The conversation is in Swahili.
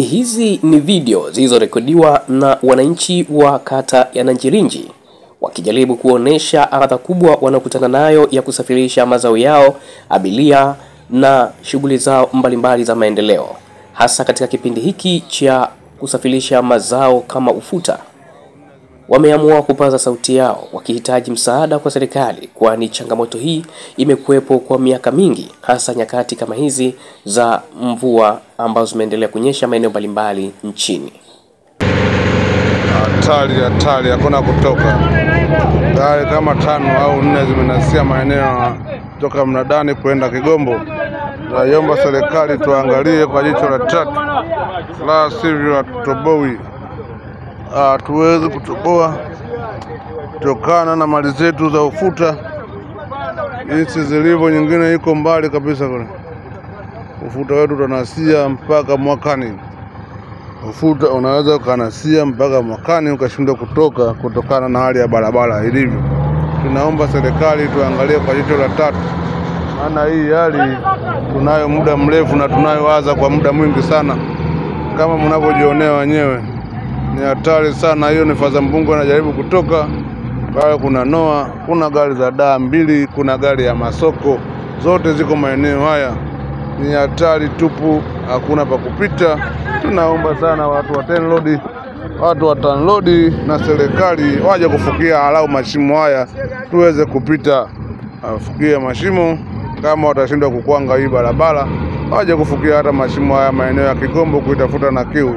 Hizi ni video zilizorekodiwa na wananchi wa kata ya Nanjirinji wakijaribu kuonesha adha kubwa wanakutana nayo ya kusafirisha mazao yao, abiria na shughuli zao mbalimbali za maendeleo, hasa katika kipindi hiki cha kusafirisha mazao kama ufuta. Wameamua kupaza sauti yao wakihitaji msaada kwa serikali, kwani changamoto hii imekuwepo kwa miaka mingi, hasa nyakati kama hizi za mvua ambazo zimeendelea kunyesha maeneo mbalimbali nchini. Hatari hakuna kutoka. Gari kama 5 au 4 zimenasia maeneo kutoka Mnadani kwenda Kigombo. Naomba serikali tuangalie kwa jicho la tatu, la sivyo hatutoboi. Tuweze kutoboa kutokana na mali zetu za ufuta. Nchi zilivyo nyingine iko mbali kabisa kule. Ufuta wetu tunasia mpaka mwakani. Ufuta unaweza ukanasia mpaka mwakani ukashindwa kutoka kutokana na hali ya barabara ilivyo. Tunaomba serikali tuangalie kwa jicho la tatu, maana hii hali tunayo muda mrefu na tunayowaza kwa muda mwingi sana. Kama mnavyojionea wenyewe, ni hatari sana. Hiyo ni Faza Mbungo anajaribu kutoka pale, kuna Noa, kuna gari za daa 2, kuna gari ya masoko, zote ziko maeneo haya. Ni hatari tupu, hakuna pa kupita. Tunaomba sana watu wa TANROADS na serikali waje kufukia halau mashimo haya tuweze kupita. Afukia mashimo, kama watashindwa kukwanga hii barabara waje kufukia hata mashimo haya maeneo ya Kigombo kuitafuta na Kiu.